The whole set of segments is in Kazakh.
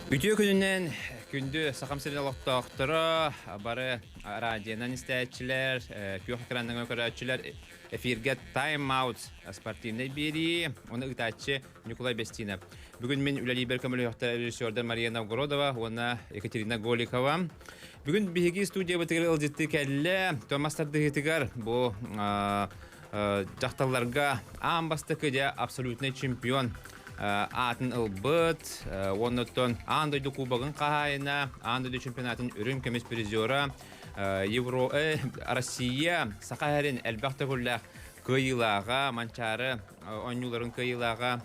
Ütüö gününden gündü saqam sirine loqtaqtıra bары radiodan istəyicilər, köy ekrandan görüşçülər efirge Time Out sportivnay biri, onu ıqtaçı Nikolay Bestinov. Bugün men Ülali Berkamil yoxta rejissördə Mariya Novgorodova, ona Ekaterina Golikova. Bugün bihigi studiya bitigir ılcıtdı kelle, Tomastar Dığıtıgar bu жақталарға амбастықыда абсолютный чемпион атын ылбыт, оннотон андойды кубагын қайына, андойды чемпионатын үрін көмес призера, Россия сақайрын әлбәқті күлі кыйлаға, манчары, оңюларын кыйлаға,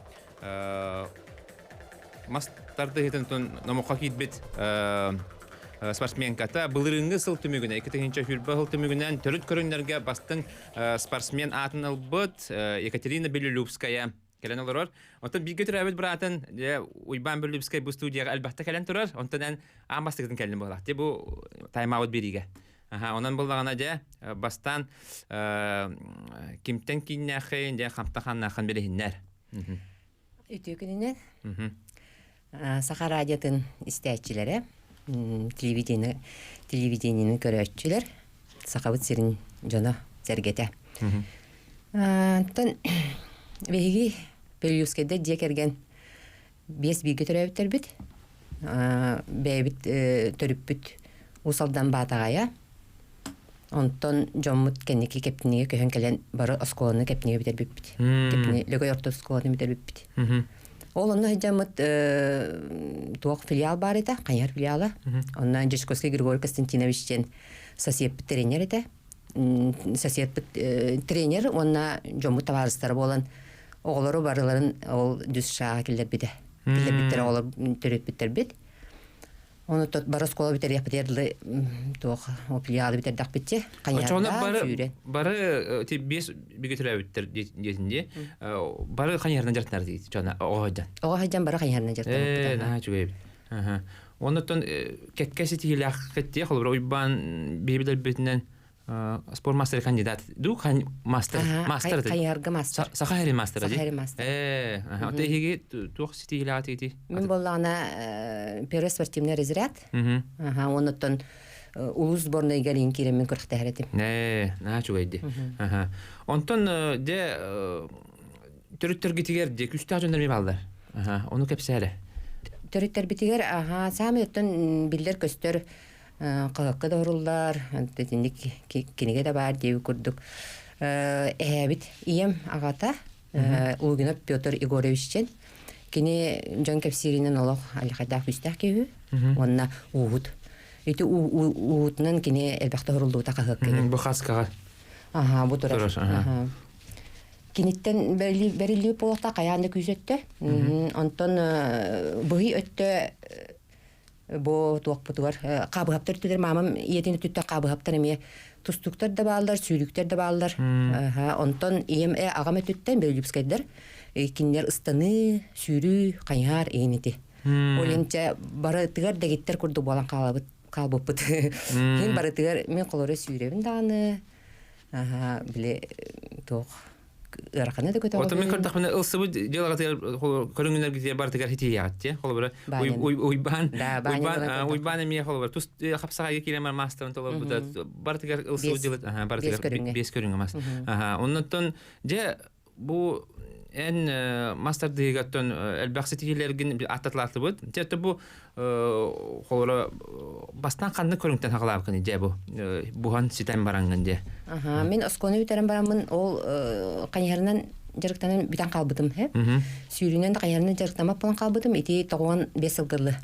мастарды хетін намуқа кейтбет спортсменката былырыңғы сыл түмігіне, 2-ші хүрбі сыл түмігінен түріт көріңдерге бастың спортсмен атын ылбыт Екатерина Белюлюбская кәлен олар. Онтан бейгі түр әбіт бұратын Уйбан Белюлюбская бұл студияға әлбәқті кәлен тұрар, онтан амбастығын кәлін болақ. Бұл тайм-аут беріге. Онан болағына де бастан кемттен кейіннәқін, қамтақаннақын берейіннер. Үтіе күнінен Сақа радиотын істәйтчілері телевидениенин көрөчүлөр сакабыт сирин жана зергете. Тон беги Белюскеде же керген 5 биге төрөбүттөр бит. Бебит төрүппүт усалдан батагая. Онтон жоммут кенеки кептиниге көһөн келен бары осколаны кептиниге битер бит. Кептини лөгө орто осколаны битер бит. Ол онна жамыт туақ филиал бар еді, қаньяр филиалы. Онна Жешковский Григорий Константиновичтен сосед тренер еді. Сосед тренер, онна жомыт товарыстары болан. Оғылары барыларын ол дүз шаға келдер биді. Келдер биттер оғылар түрет биттер бит. Оны тот бары скола битер япыдерлі туақ филиалы битер дақ битте. Қаньярда сүйрен. Бары бес биге түрә биттер детінде. Бары қаньярдан жартынар дейді. Жана оғайдан. Оғайдан бары қаньярдан жартынар. Наға жүгей. Онытын кәккәсі тегілі аққетте, қолы Уйбан бейбілер бетінен спорт мастер кандидат. Ду мастер. Қаньярға мастер. Сақайры мастер. Сақайры мастер. Оты еге туқ сетегілі аты еті? Мен болағына первый спортивный разряд. Онытын улус сборной галин керемен көріқті әретім. Наға жүгейді. Онтын де түріттер кетігер де күшті ажындар ме балдар? Оны көпсі әрі? Түріттер бітігер, сәмі өттін білдер көстер қағыққа да ұрылдар, кенеге де бар деу күрдік. Әбіт ием ағата, Улгинов Петр Егоровичтен, кене жон кәпсирінен олық әліқайдақ үстәқ кеуі, онына уғыт. Өйті уғытынан кене әлбәқті ұрылдуыта қағық кеуі. Бұл қасқаға? Бұ тұрар. Кенеттен бәрілі болықта қаяғында күйзетті. Онтан бұғы өтті бо туак бутугар кабыгаптар түдер мамам иетини түттө кабыгаптар эме тустуктар да баалдар сүйрүктер да баалдар онтон ием агаме түттен Белюбскайдар киндер ыстаны сүйрү кайяр эйнити оленча бары тыгар дегиттер курду болан калбыппыт мен бары тыгар мен колоре сүйребин даны биле тох Рахана да көтө. Вот мен көрдөх мен ылсыбы делага көрүнгөнөр гите бар тегер хити ягатты. Холбара уйбан эме холбара тус хапсага келемер мастерын толор буда бар тегер ылсыбы делет. Бар тегер бес көрүнгө мас. Оннотон же бу эн мастер дегаттон элбаксы тигелерген аттатлаты бут. Же бу холбара бастан канды көрүнгтен хагалап кыны же бу бухан ситем баранган же. Мен осконы битерен барамын, ол қанярынан жарықтанын бітен қалбыдым. Сүйрінен қанярынан жарықтамап болан қалбыдым, еті 95 сылғырлы.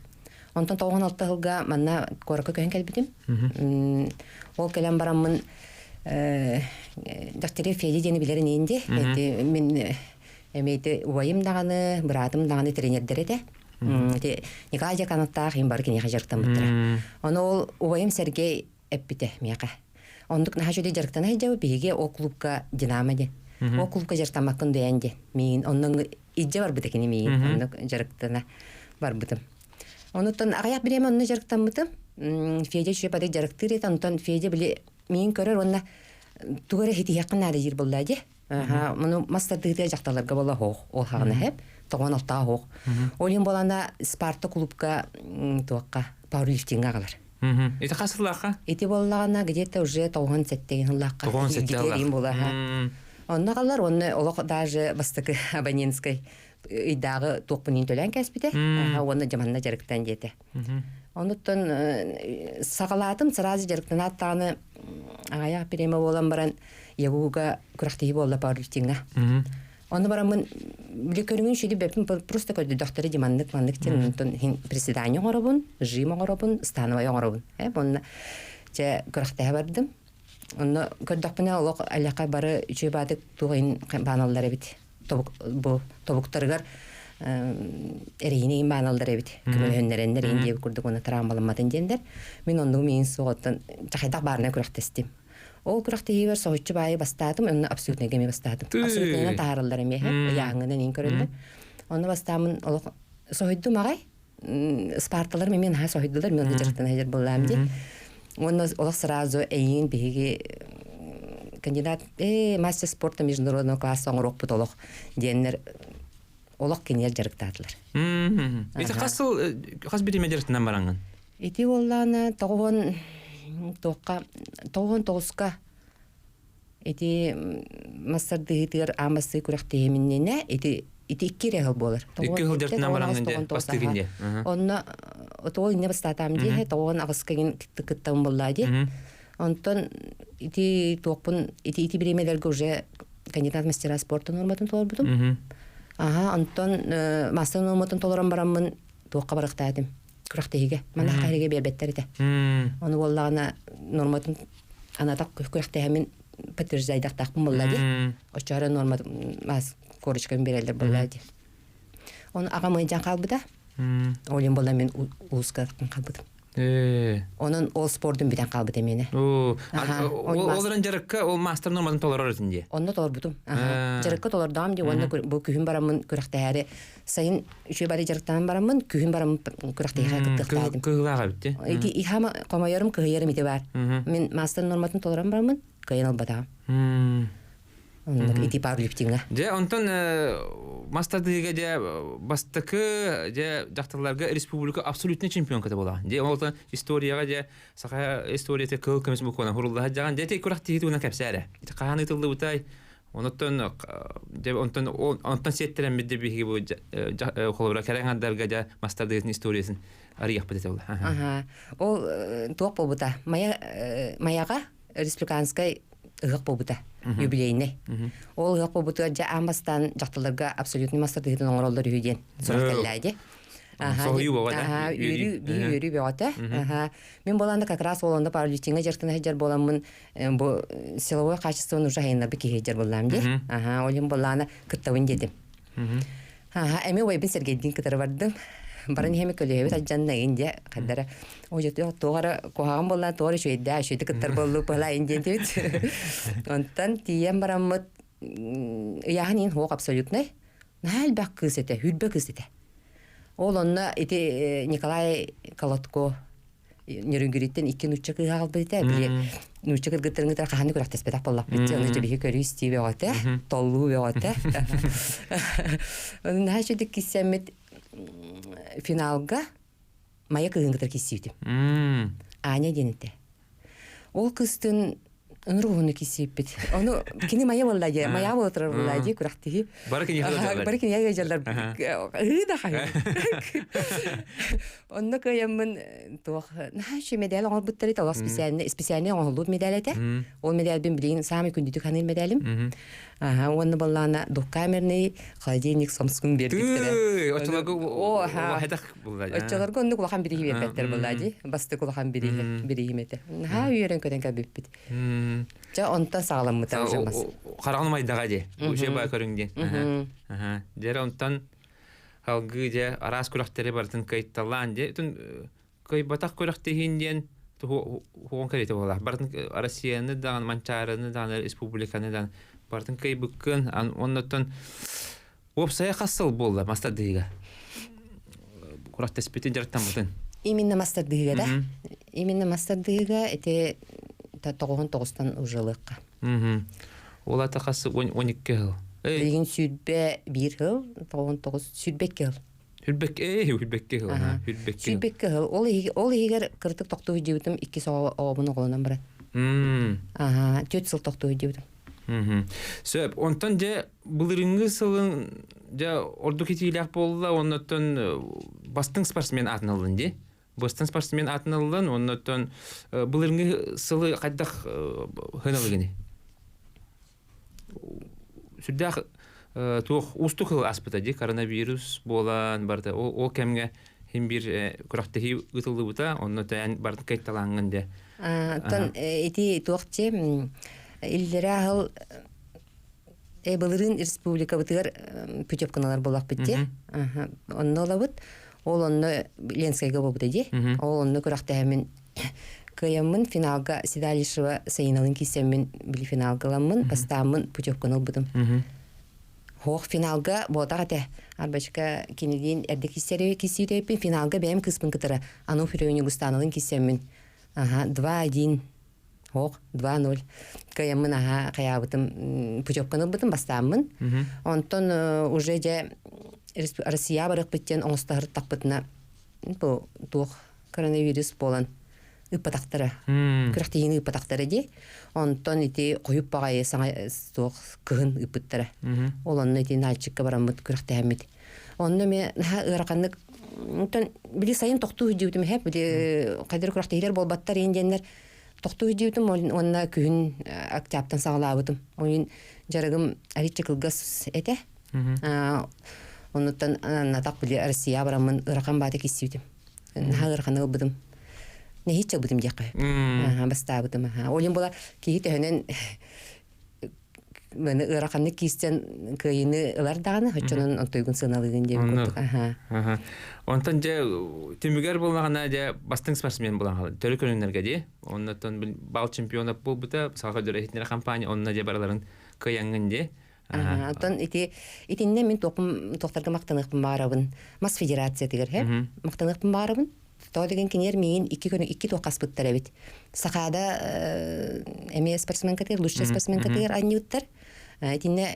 Онтан 96 жылға манна қорақы көйін кәлбітім. Ол кәлем барамын дақтері Феди дені білерін енді. Мен әмейді уайым дағаны, бұратым дағаны тренердер еді. Николай Жакановтағы ең бар кенеға жарықтан бұттыра. Оны ол уайым Сергей әппіті меға. Ондук наха жөде жарықтана жауы беге о клубка Динамо де. О клубка жарықтамақын дөйен де. Мен онның иджа бар бұтекені мен ондук жарықтана бар бұтым. Онуттан ағаяқ біреме онны жарықтан бұтым. Федя шүйе бады жарықтыр ет. Онуттан Федя біле мен көрер онна туғыры хеті яқын әрі жер болды де. Мұны мастардығыда жақталарға бола ол хағына хеп. тоғон алтаа хоқ. Олин болана Спарта клубка туаққа пауэрлифтинга қалар. Это қасылаққа? Эти боллағана где-то уже тоғын сәттеген ұллаққа. Тоғын сәттеген. Онна қалар, онны олық даже бастықы абонентской идағы тоқпынын төлән кәспіде. Онны жаманна жарықтан деді. Онуттан сағалатым сразу жарықтан аттағаны аяқ переме болан баран ягуға күрақтығы болла пауэрлифтинга. Оны барамын лекөрүңүн шүди бепин просто көдү докторы демандык тен приседание оңоробун, жим оңоробун, становой оңоробун. Бонна же көрөктө бардым. Оны көддөкпүнө олок алака бары үчө бадык тугын баналдар бит. Бу тобуктаргар эрийни баналдар бит. Көмөннөрөндөр инде курдук оны травмаламадын дендер. Мен ону мен соготтон жакайдак барына көрөктөстүм. Ол күрәктеге бер соһуччу бай бастадым, оны абсолютно геме бастадым. Абсолютно таарылдар эме, яңынан ин көрөлдү. Оны бастамын, ол соһуйду магай. Спарталар мен ха соһуйдулар, мен жактан хәҗер булам ди. Оны ол сразу эйин биги кандидат мастер спорта международного класса оңрок бутолок дендер. Олок кенер жарыктадылар. Ити касыл кас бириме жарыктан баранган. Ити болланы тоғын тоғызға эти мастардыгытыр амасы күрәктеменнене эти икки регал болар. Икки хыл жартынан бараңында бастыгынде. Онна отол инне бастатам ди, тоғын агыскагын кыттым буллади. Онтон ити тоқпун ити биремелерге уже кандидат мастера спорта норматын толор будум. Онтон мастер норматын толорам барамын тоққа барықтадым. Күрәктеге, мана хайреге бербеттер иде. Оны боллагана норматын анатак күрәктемен подтверждайдактак буллади. Очара норма мас корочканы берелдер буллади. Оны агамы жан калбыда. Олин болла мен узга калбыдым. Onun ol sportun birden kalbı demene. Оларын жарыкка ол мастер нормадан толорор этинде. Онда толор будум. Жарыкка толордам ди, онда бу күһүн барамын күрәктәре. Сайын үчө бары жарыктан барамын, күһүн барамын күрәктәгә кыттыктадым. Кыгылага битте. Ити хама комаярым кыгыярым ите бар. Мен мастер нормадан толорам барамын, кыйнал бадам. Онда ити пауэрлифтинга. Же онтон мастардыга же бастыкы же жактарларга республика абсолютный чемпионка бола. Же олтон историяга же сака историяте кыл кемес букона хурулда жаган же тек курактыгы уна кепсәре. Ити каны тылды бутай. Онтон же онтон сеттерен бидде биги бу холобра кереңдарга же мастардыгын историясын арыяк бете бола. Ол топ болбута. Маяга республиканскай ыгык болбута. Юбилейне. Ол ыгык болбута жа амастан жактыларга абсолютный мастардыгын оңролдор үйден суракеллайди. Үйрі беота. Мен боланда как раз олонда пауэрлифтинга жартына хеджер боламын. Бу силовое качество уже хайынлар бики хеджер болам ди. Олин болана кыттабын дедим. Эме ойбын сергейдин кытары бардым. Барын хеме көлөбөт аджанна инде кадара. Ожото тоора коаган болла тоора шөйдө шөйдө кыттар болду бала инде дебит. Онтан тием бараммыт яханин хок абсолютно. Нал бак кызете, хүлбө кызете. Ол онна эти Николай Колотко нөрүнгүриттен 2 нуччак алды да. Нуччак гыттырыңдар каханы көрөктеспедак боллап битти. Аны жебиге көрүстү беоте, толлуу беоте. Онна шөйдө кисемет финалга мая кыгыңгытыр кисиютим. Аня денете. Ол кыстын ынругуну кисиппит. Ону кини мая боллади, мая болотур боллади курактыгы. Баркин ягалар. Баркин ягалар. Ыда хай. Онна кыямын тох. Нахши медаль оңор буттары та специальный оңолу медаль эте. Ол медаль бин билин самый күндүтүк ханыл медалим. Онны боллана докамерный холодильник Самсung бердиктер. Очолорго буллади. Очолорго онну кулахан бири бердиктер буллади. Басты кулахан бири мете. Үйрөн көдөн кабиппит. Жа онтан сагалам мыта уже бас. Караган майдага же. Уже бай көрүңден. Жер онтан халгы же арас курактары бартын кайтталан же. Түн кай батак курактыгынден хуон карете бола. Бартын Россияны да, Манчарыны да, республиканы да бартын кай бүккөн, оннотон опсая кассыл болду мастардыга. Курактеспитин жарттан бутын. Именно мастардыга да. Именно мастардыга эте тоғын тоғыстан ұжылыққа. Ол ата қасы 12 жыл. Билигин сүрбе 1 жыл, 19 сүрбекке жыл. Хүлбекке хыл. Сүрбекке жыл. Ол егер кыртык токтуу жибитим 2 сообун оголонан барат. Ага, 4 жыл токтуу жибитим. Сөп, онтан же былырыңгы сылын же орду кетилек болла, оннотон бастың спортсмен атын алдын де. Бастың спортсмен атын алдын, оннотон былырыңгы сылы қайдақ хыналыгыны. Сүрдәк туох устук хыл аспыта де, коронавирус болан барды. Ол кәмге хем бир күрақтахи ұтылды бұта, оннотан барды кайтталаңын де. Тон эти туақче иллера хыл былырын республика бытыгар путевканалар болақ бітте. Онны олабыт, ол онны Ленскайга болбыт еде. Ол онны күрақтахамын кыямын финалга Седалишева сайыналын кисемін білі финалгаламын, бастамын путевканал бұдым. Хоқ финалга болтақ әті. Арбачка кенеден әрді кисейдейпін финалга бәйім кыспын кытыры. Ану фирөйіні густаналын кисемін. 2-1. Хоқ, 2-0. Кыямын қаябытым путевканал бұдым, бастамын. Онтон уже же Россия барық біттен оңыстағыр тақпытына туқ коронавирус болан. Ыппатақтары. Күрәқтейін ыппатақтары де. Онтон ити қойып бағайы саңа соқ кығын ыппаттары. Ол онны ити налчыққа барамыд күрәқтеймет. Онны мен ұрақанлық білі сайын тоқту үдеуітім әп, білі қайдар күрәқтейлер болбаттар енденлер тоқту үдеуітім, онна күйін октябрдан сағылабытым. Ойын жарығым әритчі қылғас әті. Оннықтан натақ білі Россия барамын ұрақан бады кесеуітім. Ұрақанлығы бұдым. Не хитче будем дякую. Баста будем. Олим була киите хөнен мен ыраканны кистен кыйыны ылар даганы хочонун онтойгун сыналыгын деп көрдүк. Онтан же түмүгөр болмагана же бастың спортсмен болган төрө көрүнөргө де. Онтон бал чемпионы болбута, салга дөретинер компания онна же бараларын кыянгын де. Онтон итинне мен токтарга мактаныктын баарабын. Мас федерация дегер, мактаныктын баарабын. Тоодеген кинер мейин 2 тоқас бұттар әбет. Сақада әме спортсмен категор, лучший спортсмен категор айнюттар. Этинне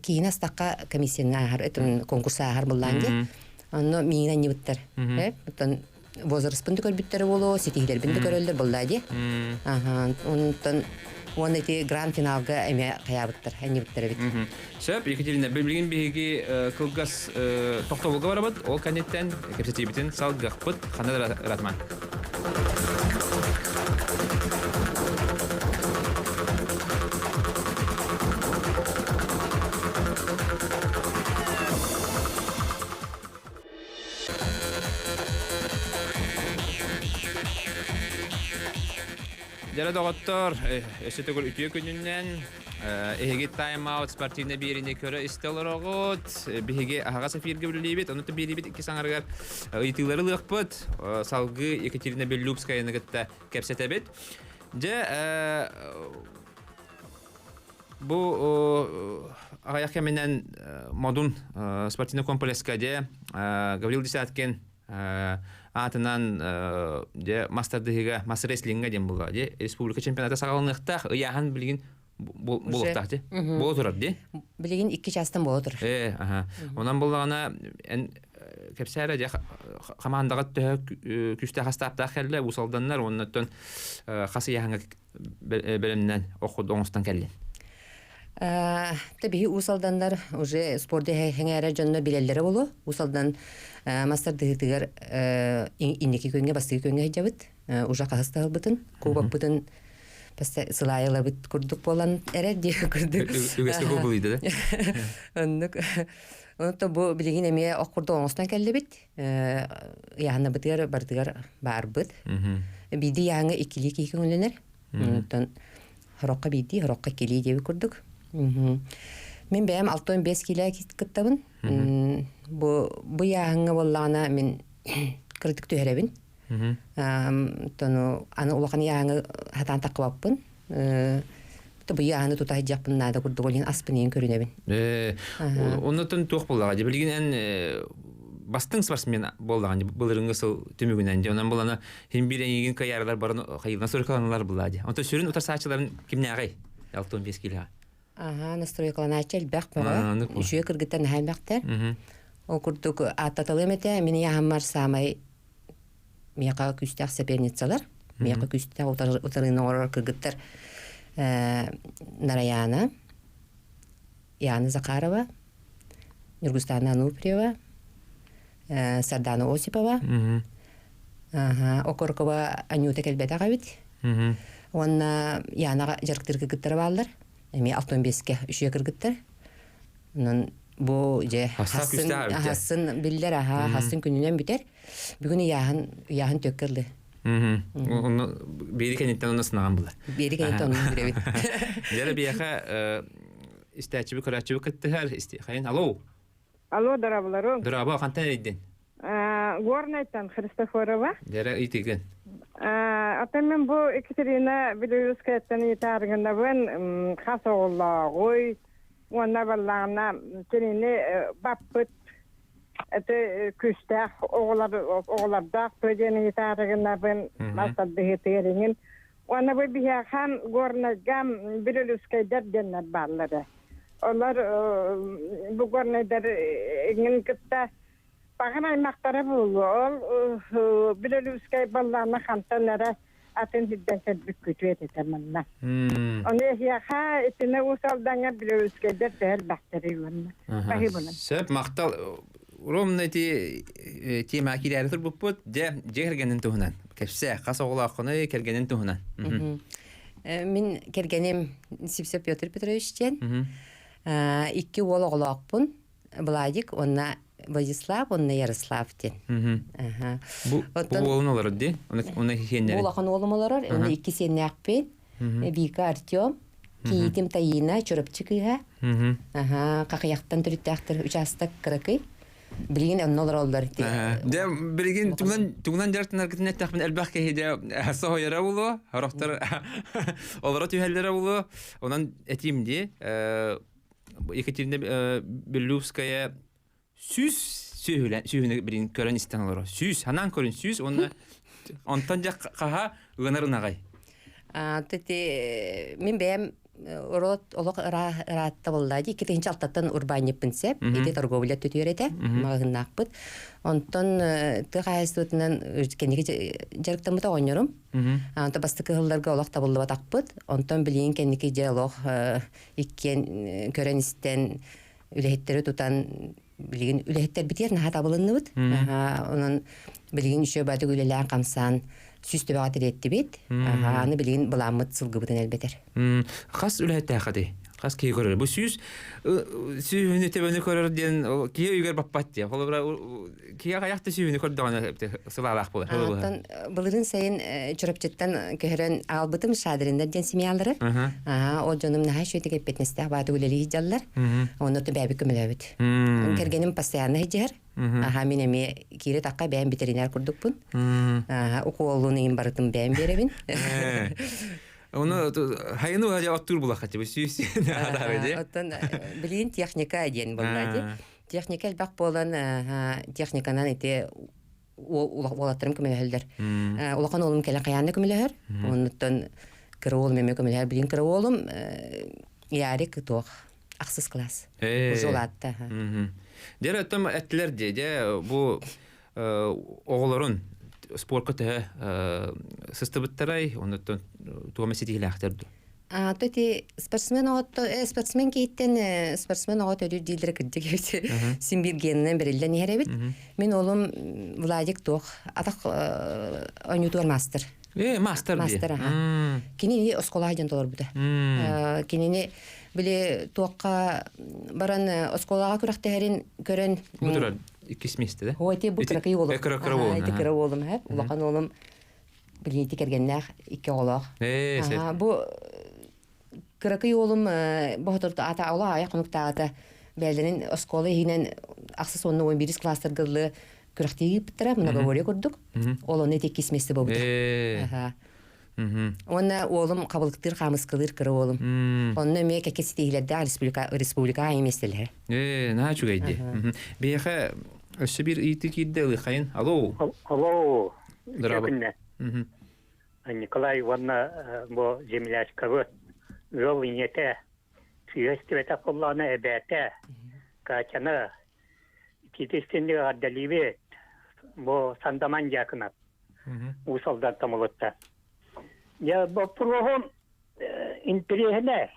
кейін астаққа комиссияны ағар, конкурса ағар болланде. Онно мейин айнюттар. Возраспынды көрбіттері болу, сетигілербінді көрөлдер боллады. Он эти гранд-финалга әме қаябыттар, айнюттар әбет. Сөп, Екатерина, білген бейгі кылгас тоқтауылға барабыд, ол кәнеттен кепсетебітін салғақпыд, қанады ратман. Жара доғыттар, өсетігіл үтіе күнінен Эхеге тайм-аут спортивный беріне көрі істелер оғыт, бігеге ағаға сафирге білілейбет, оныты берейбет 2 саңарғар ұйтылары лықпыт, салғы Екатерина Беллюбская нығытта кәпсетебет. Же, бұл ағаяқ кәменен модун спортивный комплексқа де Гаврил Десяткен атынан мастер-дыхыға, мастер-рестлинга дем бұға, республика чемпионаты сағалынықтақ, ұяған білген болуқтақ, болу тұрар, де? Білген 2 частан болу тұр. Онан болағына кәпсәрі қамандағы күшті қастаптақ кәлі, ұсалданлар, оннаттан қасы яғанға бөлімнен оқуды оңыстан кәлі. Табиғи ұсалданлар уже спорды хәңәрі жонны білелері болу. Ұсалдан мастер-дыхытығар иннекі көнге, бастығы көнге жабыт. Ұжа қағысты албытын, көбап бұтын сылайылы бұт күрдік болан әрі де күрдік. Үгесті көп бұлыйды, да? Онытта бұл білеген әме оқырды оңыстан кәлі біт. Яғына бұтығар бардығар бар бұт. Биді яңы ikili көңілінер. Оныттан хұраққа биді, хұраққа келей дебі күрдік. Мен бәйім 6-5 келі кіттабын. Бұл яғыңа болағына мен кірдік түйеребін. Аны улақан яғыңа хатан таққыбаппын. Бұл яғыңа тұта хеджақпын нада күрдік олен аспынен көрінебін. Онытын туқ болаға. Білген бастың спортсмен болдаған, бұлырыңғы сыл түмігінен. Онан болана хембирен еген каярылар барын қайылдан сөрекаланалар болады. Онта сүрін ұтар саатчыларын кімне ағай? 6-15 келі. Ага, настройкаланача элбэх А, бага. ну, по. Үшүө кыргыттан хаймактар. Мгм. О курдук аттатылым эте, мини яхаммар самай мияка күстәк соперницалар. Мияка күстәк утарыны орор кыргыттар. Нараяна, Яна Закарова, Нургустана Ануприева, Сардана Осипова, Мгм. Окоркова Анюта Келбетагавит. Мгм. Онна Яна жарктыр кыргыттар балдар. Эми 65-ке үшүө кыргыттар. Нун бу же Хастак күстәк бит. хасын биллер хасын күнүнөн бүтер. Бүгүн яһын төккөрдү. Мгм. Оны бери кенеттен оны сынаган була. Бери кенет онун күрөбүт. Дәре бияха истәчү көрәчү кыттыгар исти. Хайын алло. Алло, дорабыларым. Драба кантан иден. Горнайтан Христофорова. Дәре итеген. Атамен бу Екатерина Белорусскаяттан итаргында бен хас оғыллағой, онна баллағына теніне баппыт, әті күстәқ оғылардақ төдені итаргында бен мастады хетеріңін. Онна бу бияхан горнайгам Белорусскайдар деннер барлары. Олар бу горнайдар еңін кітті Баган аймақтары бұл, ол Белорусскай балларына қантанлары атын хидден сәдбік күту ететемінна. Оны яха етіне ұсалдаңа Белорусскайдар тәр бәқтері өңі. Бәхи бұлын. Сөп мақтал ромна ти макиләре тур буппут де жергенен туһунан. Кепсе кас оглакыны кергенен туһунан. Мин кергенем Сипсеп Петр Петровичтен. Икки ол оглакпын. Владик, онна Владислав, онна Ярославтен. Бу олуналар ди. Оны хеннер. Булахан олумалар, онна икки сеннәкпен. Вика Артем, Киитим Таина, Чорапчыкыга. Какаяктан түрүттәктер участок кыракый. Билген оннолар олар. Де билген тугнан жартынар китнет тахмин элбах кеде хасо яра булу, характер олар түһәлләре булу. Онан этимди Екатерина Белорусская сүйүнө бирин көрөн истаналар. Сүз, ханан көрөн сүз, онтан жак каха гынырнагай. Тете мен бәм олық ыратта болдады. Екетінші алтаттан урбанеппінсеп, еде торговля түтүреді, мағыннақпыт. Онтан тұғайыстығынан кенеге жарықтамыта ойнырым. Онтан бастықы ғылларға олық табылды батақпыт. Онтан білейін кенеге диалог еккен көрен істен үләхеттері тұтан білеген үләхеттер бітер наға табылынны бұд. Онын білеген үші бәді үлелән қамсан сүсті бағатыр етті бет. Аны білген бұламыт сылғы бұдын әлбетер. Қас үләхетті ақады? Қас кей көрір? Бұл сүйіні төбені көрір ден кей үйгер баппат де. Кей аяқты сүйіні көрді сылалақ болар. Бұлырын сайын чұрапчеттан көхірін албытым шадырындар ден семиялары. Ол жоным наға шөйті кеппетнесті бады үлелі хиджалар. Оны өті бәбі көмілі өбіт. Кергенім постоянно хиджар. Мен әме кейрі таққа бәйін ветеринар күрдікпін. Оқу олуын ең барытым бәйін беребін. Оны хайыны ғажа оттур бұла қаты бұл сүйісі адарыды. Оттан білейін техника әден болады. Техника әлбақ болан техниканан әте олаттырым көмелі әлдер. Олақан олым кәлі қаянны көмелі әр. Оныттан кірі олым әме көмелі әр. Білейін кірі олым ярик тоқ ақсыз класс. Жолатты. Дер өттім әттілер де бұл оғыларын спорт көті сысты бұттарай, оны туғаме сетігілі әқтерді. Төте спортсмен кейттен спортсмен оғат өдір дейдері күрді кебеті симбиргенінен бірілден ехеребет. Мен олым Владик тоқ атақ ойнютуар мастер. Мастер де? Мастер, аға. Кенені оскола айден толар бұды. Кенені біле тоққа баран осколаға күрақтығарын көрін... Бұдырар, иккес месті, да? Ой, те бұл кірақый олым. Кірақыры олым. Айты кірі олым, әп. Улақан олым білейті кергеннәқ икі олақ. Бұл кірақый олым бұғытырды ата ола аяқ құнықта ата бәлдерін осколы егінен ақсыз онны 11 кластар ғылы күрақтығы біттіра, мұна ғория көрдік. Ол оны тек кесместі бұл бұды. Онна олым қабылықтыр қамыз қылыр кірі олым. Онна ме кәкесі тегілерді республика еместелері. Наға чүгейді. Бейіға өсі бір үйті кейді ұлықайын. Алло. Алло. Драба. Николай Ивановна, бо землячка вы вел инете Süyestibete kullanı ebete. Kaçanı. Kitistindi adalivet. Bu sandaman yakınat. Usaldan tamılıtta. Ya bu program intrihler.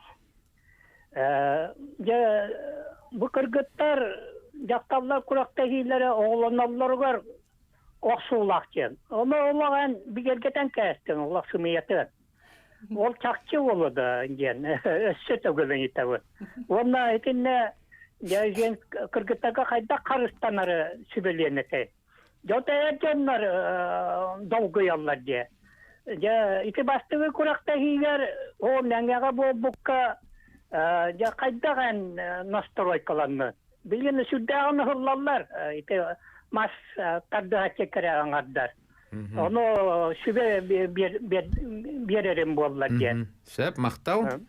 Ya bu kırgıtlar yaktallar kuraktahilere oğlanallar var. Oqsuulaqçın. Ama olağan bir gergeten kestin. Allah sümiyeti. Ol çakçı oldu. Össü tögülün itağı. Onunla etinle kırgıttaga kayda karıstanları sübeliyennete. Jota erkenler dolgu yollar diye. İti bastığı kuraktahiller o nengaga bu bukka kayda kan nastroykalanını. Bilgini süddağını hırlarlar. İti mas kadda çekere anadlar. Onu sübe bir erim bollar diye. Söp maqtaw.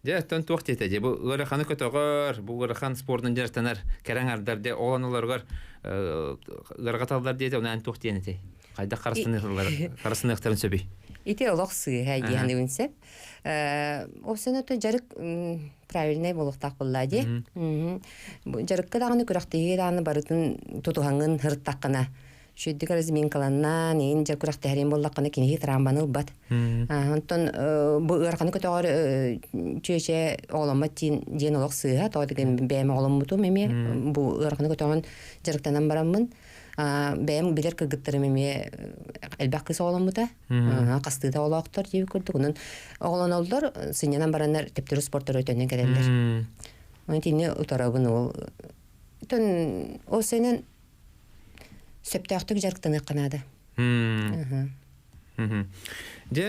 Ja ton toqt etedi. Bu gırxanı kötөгөр, bu gırxan sportun jertanar kerаңардар де оғануларгар гыргаталдар диде онан тоқт енете. Кайда карсыныктарын сөби. Ити олох сыйы хайди ханы үнсеп. Осыны то жарык правильный болохтак буллади. Жарыкка дагыны күрәктеге дагыны барытын тутугангын хырттаккына. Шүддик арыз мен каланнан ен жар күрәкте харин боллаккына кинеги трамбаны бат. Онтон бу ырканы көтөгөр чөче оламат ден олох сыйга тоодеген бәме оламуту меме бу ырканы көтөгөн жарыктанан бараммын. Бәм билер кыргыттары меме элбак кыз оламута. Кастыда олоктор дип көрдүк. Онун оглон олдор сынянан баранар тептер спорттор өтөнөн келелер. Онтине утарабын ол. Тон осенен сөптөктүк жарыктан ыкканады. Же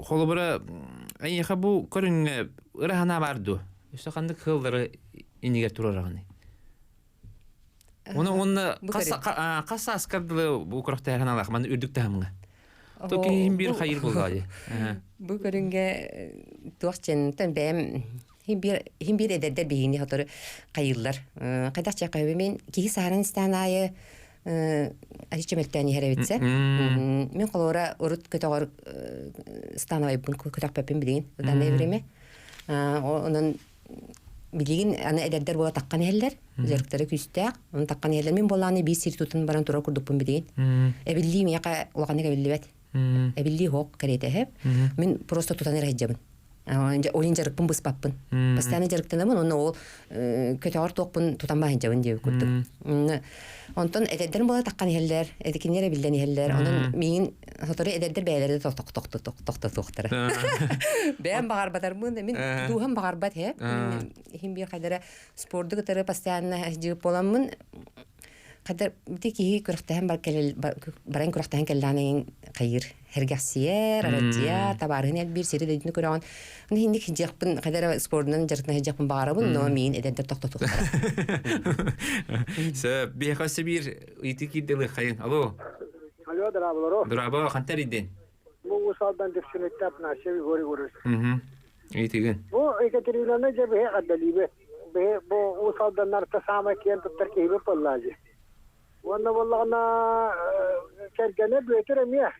холобура айха бу көрүнгө ырахана барды. Үсөкандык кылдары инеге турараганы. Оны каса аскарды бу көрөктө ханалак мен үрдүктөмгө. Токин бир хайыр болгай. Бу көрүнгө туакчен бем Хим бир эдердер бейини хатыр кайыллар. Кайдакча кайбымен киһи сааран станайы Ачимелтәни хәрәбитсә. Мен колора урут көтөгөр становай бун көтөк пепин билген. Удан эвреме. Онун билген аны эдердер була таккан эллер, зерктәре күстәк. Аны таккан эллер мен боланы бир сиртутун баран тура курдуп бун билген. Эбилли мияка улаганы кабиллебет. Эбилли хок керете хеп. Мен просто тутан эрҗәбен. Oyun jarıkpın bus pappın. Pastane jarıktanamın onu ol kötüğür toqpun tutanmayın jabın diye kurduk. Ondan ededlerin bola takkan heller, edekinlere bilden heller. Onun min hatırı ededler beyleri toqtara. Ben bağırbatarmın, min duham bağırbat hep. Him bir kadar spordu gıtarı pastane jıp olamın. Kadar bir ki kuraktahan baran kuraktahan kellanın kayır hergasiyer aracıya tabarın bir seri dediğini kuran. Onu hindi hicapın kadar sporundan jartına hicapın bağırabın no min eder toqtara. Söp bir hası bir itiki deli kayın. Alo. Alo drabalo. Drabalo kantar idin. Bu usaldan defşinette apna şevi gori gorur. İtikin. Bu Ekaterina'na jab hai adalibe. Bu usaldan narta samakiyan tuttarkibe pallacı. Valla vallana kergene büyütüremiyor.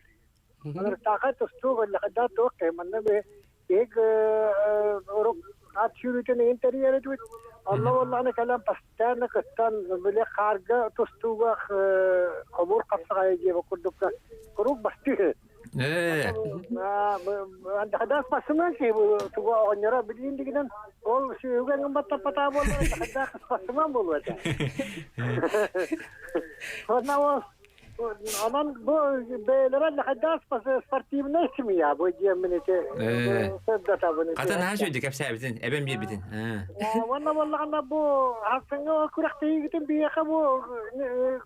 Agar takat tustu valla kadar tokke manna be ek oruk at şurutun interior tu Allah vallana kalam pastan kastan bile karga tustu va kabur kapsaya je vakurduk kuruk basti. Ada pasman ki bu tuwa onyara bilin dikinan ol şuga ngambata pata bol ada pasman bol wata. Ona aman bu beylere hadas pas sportif nesmi ya bu cemnete. Sabda bunu. Katan ha şöyle kapsa bitin, eben bir bitin. Vallahi bu aslında kurakti gitin bir bu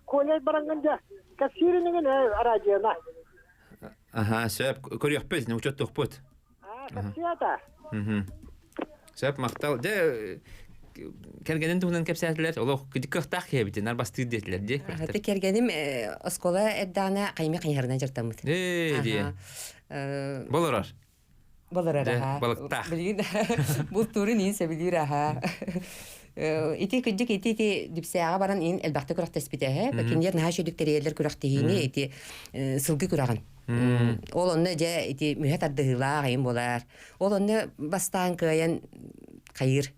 kolay baranganja kasirinin aracına. Aha, söp koruyor pes, ne uçot toqput. Kasiyata. Söp maqtal de kergenen tuğundan kapsatlar, Allah kıdıkıqtaq ya bitin, arbastı dediler de. Hatta kergenim oskola eddana qaymi qayarına jartamıt. Diye. Bolarar. Bolarar ha. Balıqtaq. Bilin bu turun inse bilir ha. İti küçük iti dipsağa baran in elbette kurak tespit ehe. Lakin yer naha şöydükleri yerler kurak tehini iti sılgı kurağın. Ol onu ja iti mühet addığıla qayın bolar. Ol onu bastan kayan кайыр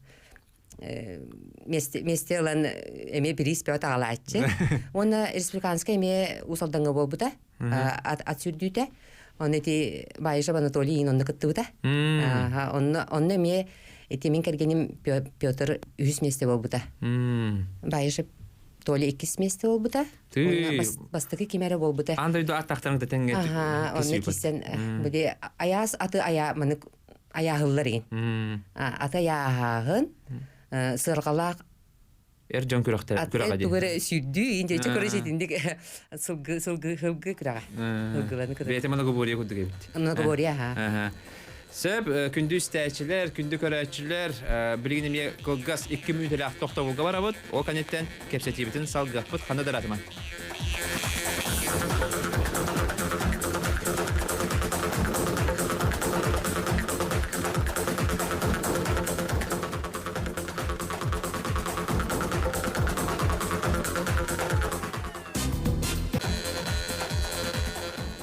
месте лан эме бирис пёт агалаачы. Оны республиканская эме усалданга болбута. Отсюддүтэ. Он эти байжа Анатолий онны кыттыбыта. Онны эме этимин кергеним Пётр үс месте болбута. Байжа Толи 2 месте болбута. Бастыгы кимере болбута. Андайду аттактарыңды теңге. Онны кисен буди аяс аты ая маны аяһылларын. Аты аяһын сыргалак Эржон күрәктә күрәгә ди. Тугары сүддү инде чөкөрөсетиндик сылгы күрәгә. Сылгыланы күрәгә. Бете моны гобория күдүгә бит. Моны гобория. Сөп күндүз тәчиләр, күндү көрәчләр, билгенеме колгас 2 минут эле токтогылга барабыз. Ол канеттен кепсетибитин салгапыт хана даратман.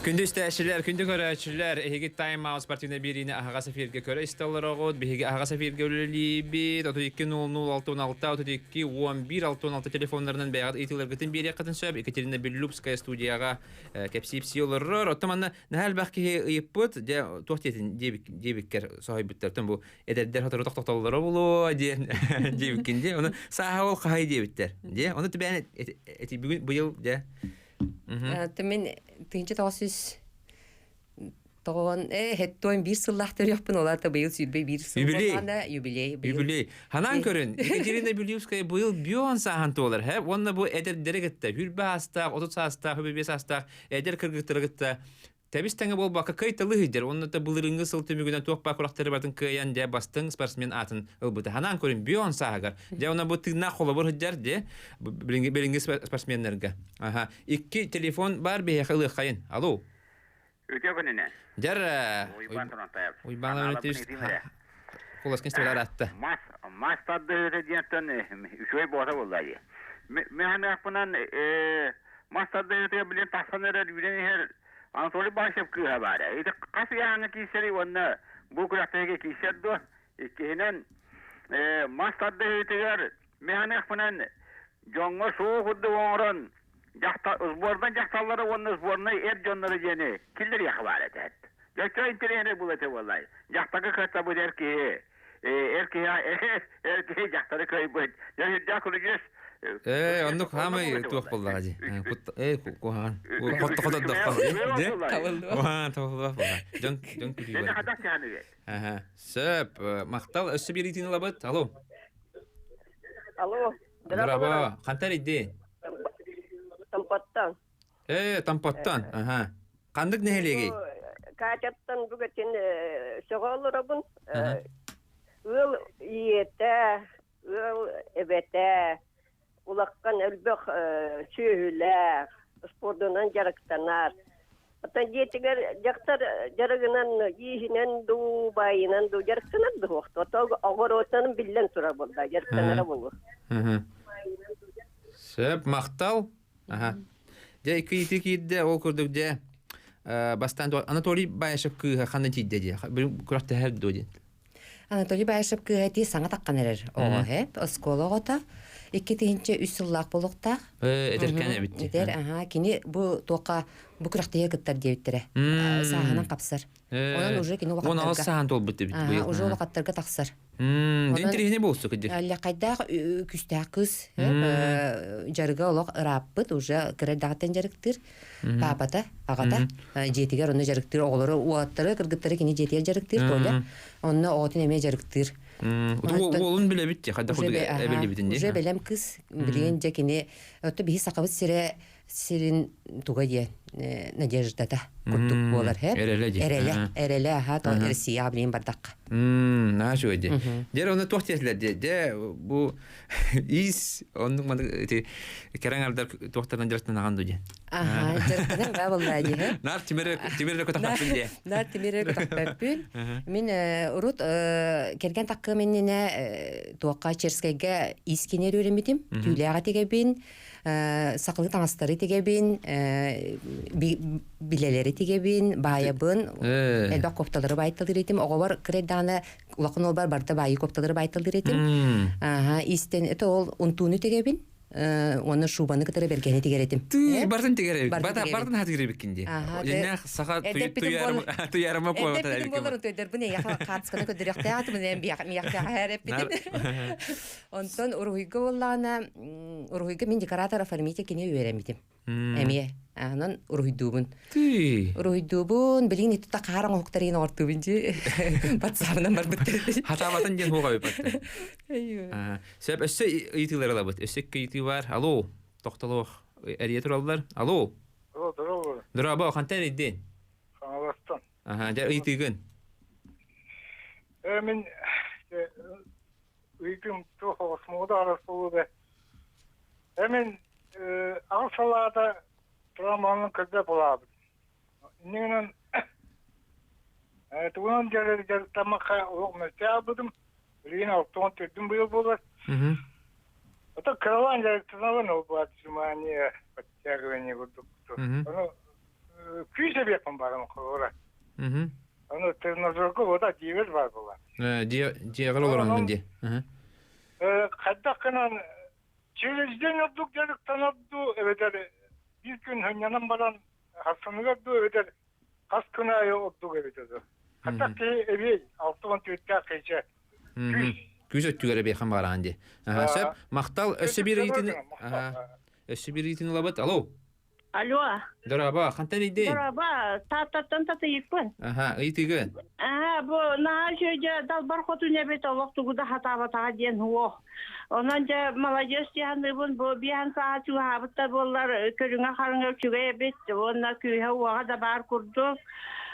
Күндүз тәшиләр, күндү көрәчләр, эһиге Time Out спортивна бирине аһага сафирге көрә истәлләр агыт, биһиге аһага сафирге үлелиби, 32001616 321116 телефоннарынан бәгат итиләргәтен бире катын сөп, Екатерина Беллюбская студияга кепсипсиоллар, оттаманна нәһәл бәхки ыйыппыт, де тохтетин дебиккер сахибиттәртен бу эдәддәр хатыры тохталлар булу, де дебиккенде, оны сахавыл кай дебиттер. Де, оны тибәне эти быел де Мен тынчы тасыз Тогон хеттон бир сыллахтыр япын олар да быйыл сүрбей бир сыл болганда юбилей. Ханан көрүн. Екатерина Беллюбская быйыл бион саһанты олар. Онна бу эдер дерегетте хүрбә аста, 30 аста, 35 аста, эдер кыргыттыргытта. Табис таңа болбака кайталы хидер. Онна да булырыңгы сыл төмүгүнөн токпа курактары бардын кыян де бастың спортсмен атын ылбыты. Ханан көрүн бион саһагар. Де онна бу тыгна холо бор хидер де билинги спортсменнерге. Аха. 2 телефон бар бе хылы кайын. Алло. Өтөгөнүнө. Жара. Уйбан өнөтүс. Колос кенстер аратты. Мастады редиятын үшөй бора болду. Мен апынан мастады билен тасаныр билен Anatoly Başev kıha var. İşte kaç yani kişileri onlar bu kuraktaki kişiler ikinin mastadda hütüler mehane falan jonga soğudu oran jahta uzbordan jahtalları onun uzborna jonları jeni killer yakvar edet. Göçö interene bulate vallahi. Jahtaka kata bu erkeği erkeği jahtları kaybet. Yani jakulujus Onluk hamı tuğuk buldu hacı. Kuhan. Kotta doktor. Kuhan tuğuk buldu. Jön kütüğü var. Söp. Maktal össü bir itin alabat. Alo. Alo. Merhaba. Kantar iddi? Tampattan. Tampattan. Kandık nehelegi? Kaçattan bu geçen soğalırabın. Ül iyete, ül ebete. Ulakkan elbek sühüler, spordunan jarıktanar. Atan jetiger jaktar jarıgınan yihinen du bayınan du jarıktanar du vakti. Ata ağır otanın billen tura bulda, jarıktanara bulu. Söp, maktal. De iki idde ol kurduk de bastan Anatoly Başev kıha kanatidde de. Kurakta her dodi. Anatoly Başev kıha di sana takkan erer. O hep, oskoloğota. 2-3 üsüllak bolukta. Ederken bitti. Eder, kini bu toqa bu kuraktaya gıttar diyebittire. Sahanan kapsar. Ondan ucu kini vakatlarga. Onu al sahan tol bitti. Ucu vakatlarga taqsar. Dintirihine bolsu kıdır. Qayda küstah kız. Jarıga olaq ırappıt. Ucu kırar dağıtan jarıktır. Papata, ağata. Jetiger onu jarıktır. Oğları uatları, kırgıtları kini jetiger jarıktır. Onu oğutun emeye jarıktır. Oğlun bile bitti. Hayda kurdu ebeli bitin diye. Уже белем кыз билген жекини өтө бихи сакабыт сирин туга дие надеждата куттук болар хеп. Эреле то Россия билен бардак. Нашу öyle. Der onu tohtiyetler de bu is onun mı kerangarlar tohtardan jarttan agandı diye. Jarttan ga vallahi he. Nar timere kotakapın diye. Nar timere kotakapın. Min urut kergen takkı menine toqa Черскайга искенер öğrenmedim. Tüylağa tegebin, saklı tanastları tegebin, билелери тигебин, байабын, элбак копталары байтылдыр етім. Оғабар кредданы улақын ол барда байы копталары байтылдыр етім. Истен, это ол унтуны тигебин. Оны шубаны кытары бергени тигеретим. Бардын тигеребик. Бардын хат тигеребиккинде. Жена саха туярыма койлата. Эдеппитим болор төйдер. Буне яха катсканы көдөрөктө атым мен биякта хареппитим. Онтон уруйга боллана, уруйга мен декоратор оформитель кине үйренмитим. Эмие. Анан уруйдубун. Уруйдубун, билин итта караң октарын ортубун жи. Батсабынан бар бүттер. Хатабатын ден хуга өпөттү. Себеп өссө итилер алабыт. Өссөккө ити бар. Алло, токтолох. Эрие туралдар. Алло. Дурабы. Дурабы, кантен идден? Саңаластан. Жа итиген. Мен үйгім тоқы осмода арас болуды. Мен Алсалада Траманын кірді болады. Неңінен туған жәрі тамаққа оғмәсте абыдым. Білген алтуан түрдің бұйыл болады. Ота кралан жәрі тұналын ол болады. Жұмания подтягивание күрдік. Оны күйсе бекім барым қылғыра. Оны тренажерға ода девер бар болады. Девер олар онынде. Қайдаққынан Çevreci'den yaptık dedik tanıdı öder. Bir gün hınyanın baran hastanı gördü öder. Kas kınaya olduk öder. Hatta ki evi altı tüyütte kıyıcı. Küz öttügere beyhan barandi. Söp maqtal össü bir itin. Össü bir itin olabat. Alo. Alo. Doraba, qantan idin? Doraba, tatı yıkpın. İtigen. Bu na şöyle dalbar kotu nebet olaktu guda hata diyen huo. Onanca malajos diyandıbın bu bir an saat şu habitta bollar körüne karın ölçüge bit. Onna kühe huağa da bar kurdu.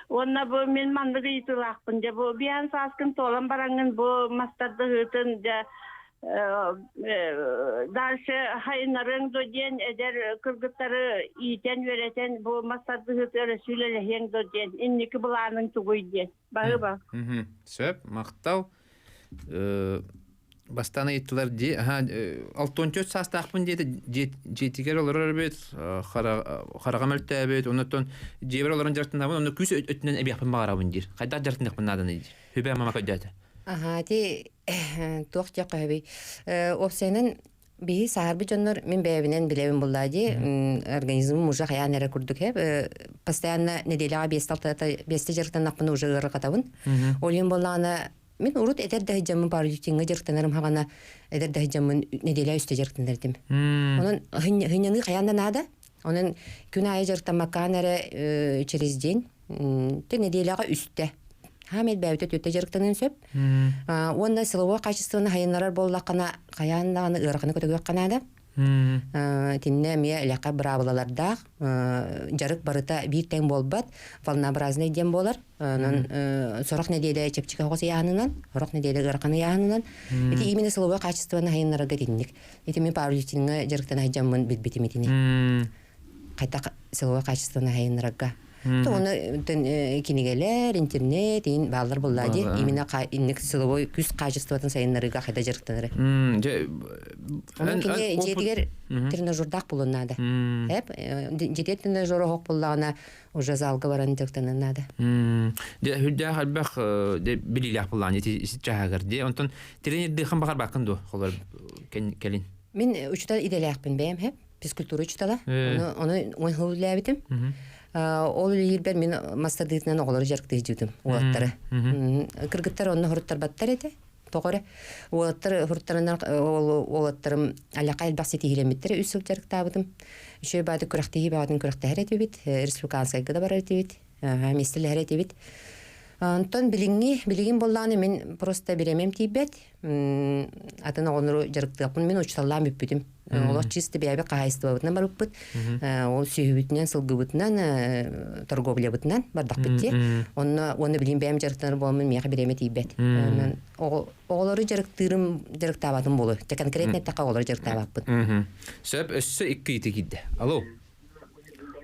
Onna bu min mandığı itılakpın. Bu bir an saskın tolan barangın bu mastadı hıtın. Darşı hayınların döden eder kırgıtları iyiden vereten bu masadı hıtları süyleleyen döden inniki bulanın tuğuyden. Bağı bak. Söp, maqtal bastana ettiler de altın çöt sastaqpın dedi jetiger olur örbet xaraga möltebet ondan jeber olaran jartında onu küs ötünden ebiyapın bağırabın dir. Qayda jartında qınnadan idi. Hübe mama qadata. Ти тоқ жаққаби. Опсенен би сарбы жоннор мен бэбинен билебин буллади. Организмым уже хаянера курдук хеп. Постоянно неделяга 5 жарктан напны уже ыркатабын. Олин боллана мен урут эдер дахжамын парутинге жарктанарым хагана эдер дахжамын неделя үстө жарктанардым. Онун хыняны хаяндан ада. Онун күн айы жарктамаканера через день. Те неделяга үстө. Хамед бәуте төтө жарктанын сөп. Онда сылыуа качествоны хайыннарар боллақана каяннаганы ыраканы көтөгөк канада. Тинне мия ляка бравалардак жарык барыта бир тең болбат, волнообразный дем болар. Сорок неделе чепчика гос яанынан, сорок неделе ыраканы яанынан. Эти именно сылыуа качествоны хайыннарга тинник. Эти мен парулитинге жарктан хайжамын битбитимитини. Кайта сылыуа качествоны хайыннарга. Оны кинегелер, интернет, ин балдар буллади. Именно инник сыловой күз качествотын сайыннарыга кайда жарыктаныры. Оны кине жетигер тренажердак булунады. Хеп, жетет тренажеры хок буллагана уже залга баран дектанынады. Хүддә халбах билилях булган ети чагыр ди. Онтон тренерди хам багар бакынды холар келин. Мен учта иделякпын бем хеп, физкультура учтала. Оны хуллабитим. Ол илбер мен мастадытынан оголор жарыкты жудум улаттары. Кыргыттар онны хуруттар баттар эте. Тогора улаттар хуруттарынан улаттарым алакай басети хилемиттер үсүл жарыктабытым. Ишөө бады күрәхтеги бадын күрәхтәһәр этебит, республиканскайга да бар этебит, местеләр этебит. Антон билигин болланы мен просто беремем тибет. Атына онру жарыктапын мен учталлам бүппүтүм. Олар чисто бәбе кайыстыбытынан барыппыт. Ол сүйүбүтүнөн сылгыбытынан торговлябытынан бардак битти. Оны билим бәм жарыктары болмун мега береме тибет. Олары жарыктабатын болу. Те конкретно така олар жарыктабаппын. Сөп өссө 2 ити кидди. Алло.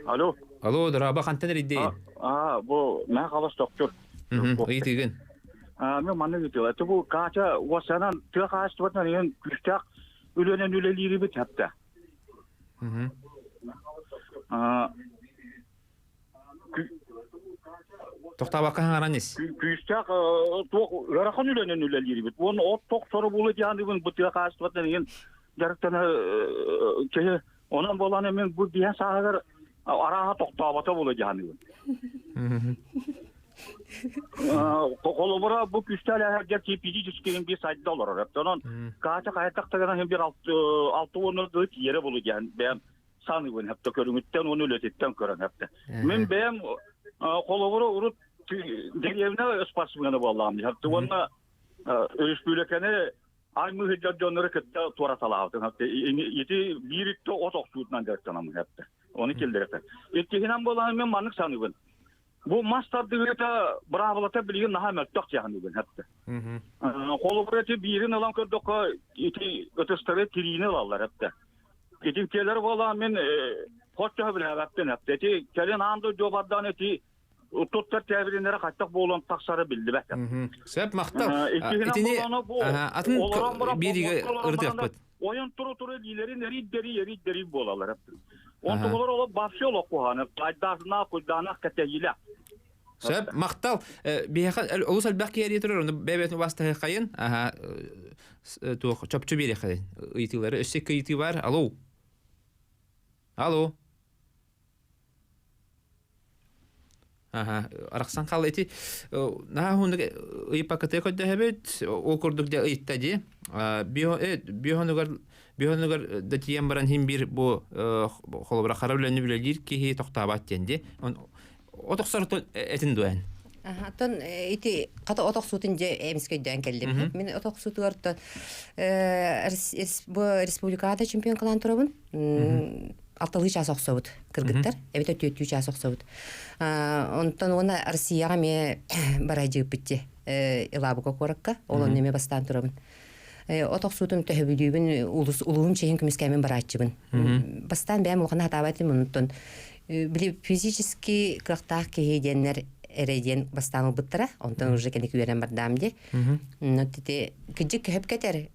Алло, драба кантенер идди. Bu mən xalas doktor. İtigen. Mən manı gidiyor. Bu kaça wasanan tüy xastvatdan yen güçtak ölenen öleleri bit hepte. Тоқтабаққа хаңараныз. Küstaq rakan ülen üleleri bit. Onu ot tok soru bulu yani bu tığa kaçtıvattan yen gerçekten ke onun bolan hemen bu diye sahalar araha toktabata bulu yani. Kolobora bu küstale her fizический bir sayda olur. Onun kaça kaytakta hem bir altı onu gıt yere bulu yani. Ben sanıyorum hep de körümütten onu öletetten kören hep de. Men ben kolobora urut derevine sportsmeni bolam. Hatta ona özbülekene aynı hüccatları kıtta torataladı. Hatta yeti birikte otok suutdan dertanam hep de. Onu kildirek. Ettiğinden bolan men manık sanıyorum. Bu master'da bravo'lata bilgen naha mektak yani ben hatta. Kolobora birin alan kördük eti ötestere tirine alırlar hatta. Eti keler bolan men hoşça bile hatta. Eti kelen anda jobardan eti tuttar təbirinlərə qaçdaq bu olan taksarı bildi bəkən. Səbəb maqtal. Etini atın bir ırdı yapıd. Oyun turu ileri deri bolalar hep. Ontolar olub başlı olub bu hanı. Qaydasına qoydana qətəyilə. Səbəb maqtal bir olus albaq yeri turur. Onu bəbətini vasitə qayın. Çöpçü bir yaxın. Itiləri ösək iti var. Alo. Alo. Араксан кал эти на хундук ипакате көдө хебет о курдук да иттади бионугар да тием баран хим бир бу холобра карабленни билер ки токтабат денди отоксор этин дуэн Тон ити ката отоксутун же эмискөйдөн келдим. Мен отоксутуарда бу республикада чемпион кылан турабын. Алтылы час оксобут кыргыттар. Эбет өтү час оксобут. Онтон оны Россияга ме баражы битти. Илабыга коракка, олон неме бастан турабын. Отоксутун төһөбүлүбүн улуун чейин күмүскәмен барачыбын. Бастан бәм охна табатым онтон. Били физически кырактак кееденнер эреден бастан убыттыра. Онтон уже кенеки берен бардамди. Но тите кыжык хөп кетер.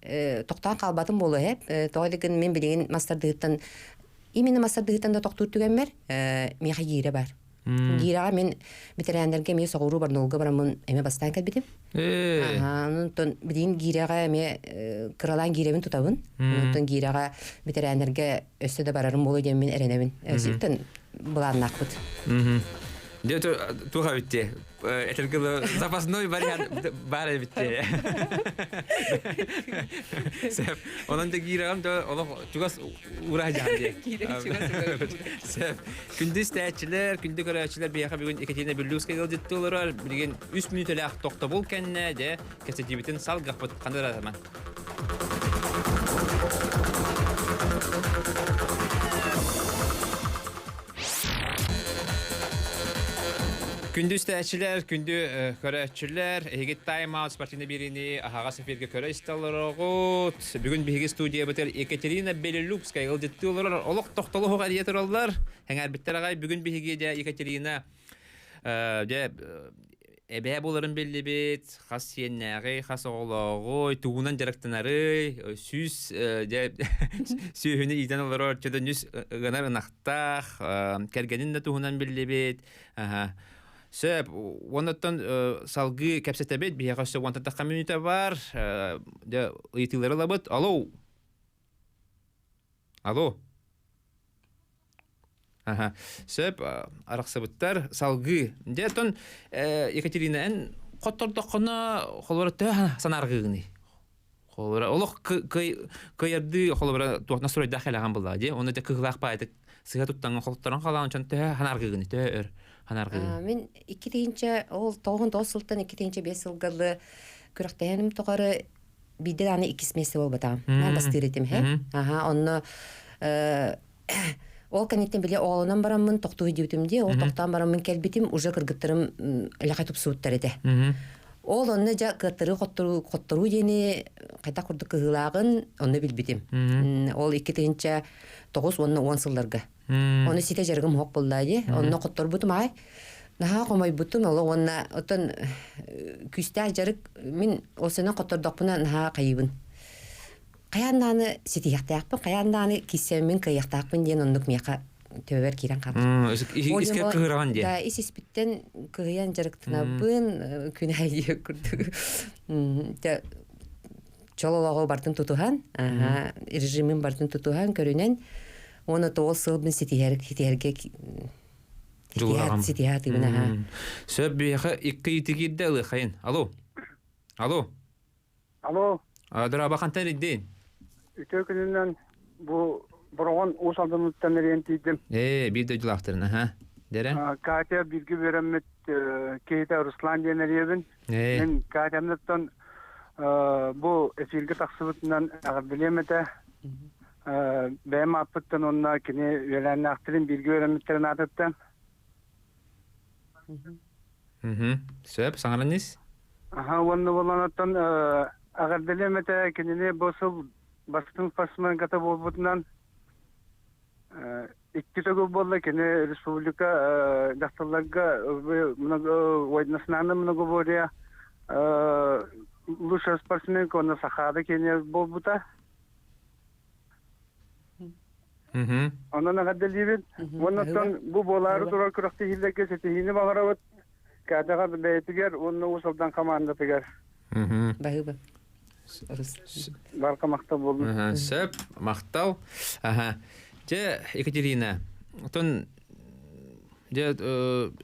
Токтан калбатым болу хеп. Тоодыгын мен билген мастардыгыттан именно мастардыгыттан да токтур түгенмер. Меха гире бар. Гирага мен битерендерге ме согуру барнолга барамын эме бастан келбитим. Онтон билген гирага эме кыралан гиребин тутабын. Онтон гирага битерендерге өссөдө барарым болу деп мен эренебин. Сөйттөн буланнакпыт. Дето туга битте. Этергело запасной вариант бара битте. Сеп, онан да гирам да оло тугас урajанды. Сеп, күндүз тәчилер, күндү көрәчилер бияка бүгүн Екатерина Берлюская гылдыттылар. Билген 3 минут эле токто бол кенне де кесетибитин салгапыт кандыратаман. Күндүз тәчилер, күндү көрәчилер, эгет тайм-аут спортивный биrini ага сеферге көрө исталарыгыт. Бүгүн биги студия бетер Екатерина Берлюская гылдыттылар. Олок токтолууга диеторлар. Хәңәр биттерагай бүгүн биги де Екатерина де эбе боларын белли бит, хас сиеннәгы, хас огологы, тугунан жарактанары, сүз де сүйүнү иден олар чөдөнүс гынар нахтах, кергенин да тугунан белли бит. Сөп, оннан салгы кәпсетебет, бияғасы онтата коммунита бар, де ыйтылары лабыт. Алло? Алло? Сөп, арақсабыттар, салгы. Де тон Екатерина ән қоттордақына қолбара тәң санарғығыны. Олық көйерді қолбара туатна сұрайда қайлаған болды. Оны да күғылақ байды. Сыға тұттаңын қолттарын қалаған чан тәң санарғығыны, тәң Мен 2-нче ол 9 сылтан 2-нче 5 сылгалы күрәктәнем тоғары биде аны 2 месте болбатам. Мен бастыр этим хе. Онны ол канеттен биле оғлынан барамын тоқтуы дебитимде, ол тоқтан барамын келбитим уже кыргыттырым лақайтып суыттар ете. Ол онны жа кыртыры қоттыру дені қайта құрды кығылагын онны билбитим. Ол 2-нче 9 онны 10 сылларга. Оны сите жергім хоқ болдайды. Онны қоттыр бұтым ай. Наға қомай бұтым, олы онна отын күстәр жарық мен осынан қоттырдық бұна наға қайыбын. Қаяннаны сите яқтаяқпын, қаяннаны кисеммен қаяқтақпын ден ондық меқа төбер кирен калды. Иске кыгырган де. Да, исиспиттен кыгыян жарыктына бын күнәйе күрдү. Те чололого бартын тутухан, режимин бартын тутухан көрүнен оны тоол сылбын ситиерге Жылгаган. ситият ибина. Сөп бияха икки итигидде ылы хайын. Алло. Алло. Алло, Адыра бакантан идден. үтө күнүнөн бу боргон усалдымыттан эрентийдим. Бирде жылактырын, аха. Дере? Катя бирге беремет кейта Руслан денеребин. Мен Катямдын бу эфирге таксыбытынан агырдылемете. Бэм апыттан онна кини веленнактырын бирге береметтерин атыттан. Сөп, саңараныз? Онны боланаттан агырдылемете кинини босул бастын пасман ката болбутунан икки төгө болла кини республика дактарларга ойнасынаны много бория лучший спортсмен кона сахада кини болбута. Онан агырдылебин. Оннан бу болары турар куракты хилдеке сетихини багарабыт. Кадага бейтигер онны усалдан команда тигер. Багыба. Барка мактал болду. Сөп, мактал. Аха. Же Екатерина. Тон же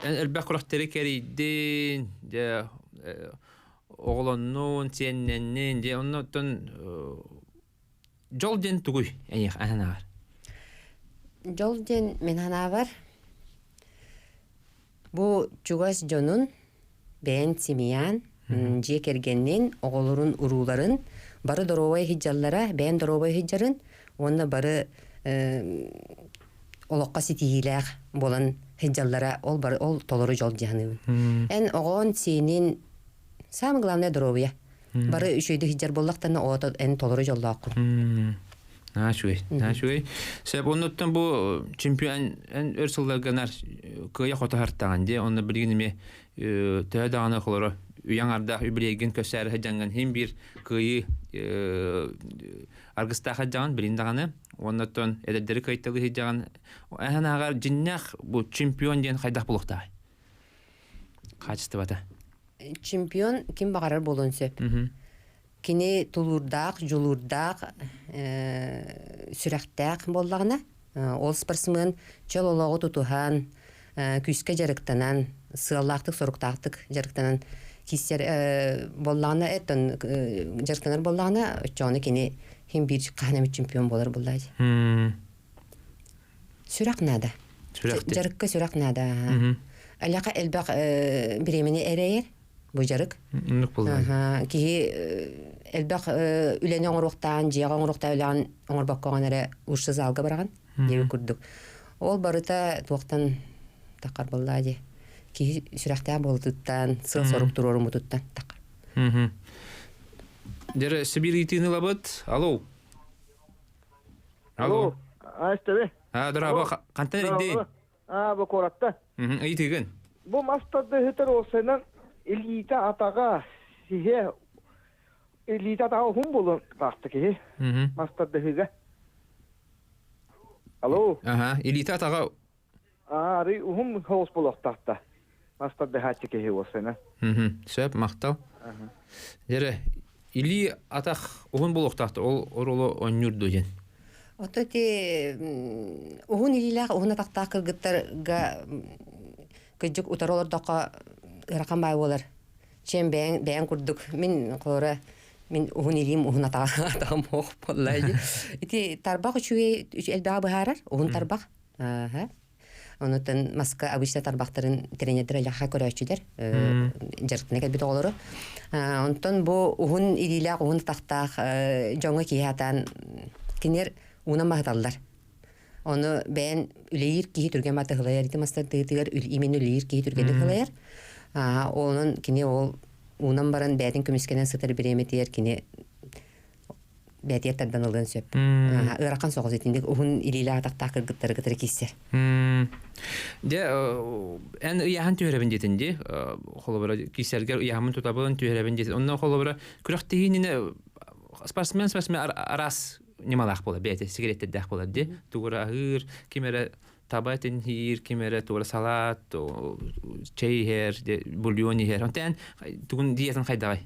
элбек курактары керидин, же оголоннун сенненнен, же оннотон жол ден тугуй, анар. Жол ден мен бар. Бу чугас жонун бен Симиян же кергеннен оголорун уруларын бары доробай хиджаллара бен доробай хиджарын онна бары олоққа ситиилээх болан хиджаллара ол бары ол толору жол жаһаныбын. Эн огон сенин самый главное доробия. Бары үшөйдү хиджар боллактан ото эн толору жоллааккун. Нашуй. Себ онуттан бу чемпион өрсөллөргөнөр кыя хотахартаган де, онны билгениме тәдаганы холоро уяңарда үбилеген көсәр хаҗанган һәм бир кыйы аргыста хаҗанган билиндаганы, оннотон эдәдәре кайтылы хаҗанган. Әһәнагар җиннах бу чемпион дигән хайдах булыкта. Качты бата. Чемпион ким багарар болон сөп. Кини тулурдак, жулурдак, сүрәктәк боллагына. Ол спортсмен чолологы тутухан, күскә жарыктанан, сыаллактык, соруктактык жарыктанан кистер боллагына, этон жарыктанар боллагына, чоны кини хим бир кахнамы чемпион болар буллай. Сүрәк нада. Жарыкка сүрәк нада. Алака элбак биремени эрәер. Бу жарык. Ки элбак үләне оңроктан, жыяган оңрокта үлән оңрбаккан эре урсыз алга барган. Дип күрдүк. Ол барыта туктан такар буллады. Ки сүрәктә булдыттан, сорук турор мутуттан такар. Дер Сибиритины лабыт. Алло. Алло. Астабе. Драба кантан идде. Бу коратта. Айтыгын. Бу мастарда хетер олсайнан элита атага сие элита атага хум болон тахты ки. Мастарда хеге. Алло. Элита атага. Ри хум холс болок тахта. Мастарда хатчы ки олсайнан. Сөп мактал. Дере или атак хум болок тахты. Ол ороло оннюрду ден. Ототи угун илилах угун атактаа кыргыттарга кыжык утаролордока ыракан бай болар. Чем бәян курдук. Мен кора мен угун илим угун атагам ох боллайды. Ити тарбак үчүе элбаа бахарар угун тарбак. Онутан маска обычно тарбактарын тренердер яха көрөчүдер. Жарыктыны келбит олору. Онтон бу угун илилах угун тактаа жоңго киятан кинер унан бахталлар. Оны бән үлейір кейі түрген баты ғылайар. Ити мастар дығытығар имен үлейір кейі түргенді ғылайар. Оның кіне ол унан баран бәтін көміскенен сытыр біреметер кіне бәтер тардан ылын сөп. Иракан соғыз етіндік ұғын илейлі атақта қырғыттары ғытыры кейсер. Де, ән ұяған түйеребін детінде, қолы бұра кейсергер ұяғымын тұтабын түйеребін детінде. Онна қолы бұра күрақтығын спортсмен арас немалақ болады, бәйті, сигареттер дәқ болады, де. Туғыра ғыр, кемері табатын хир кимере тура салат, чай хер, бульон хер. Онтан тугун диетен кайдагай.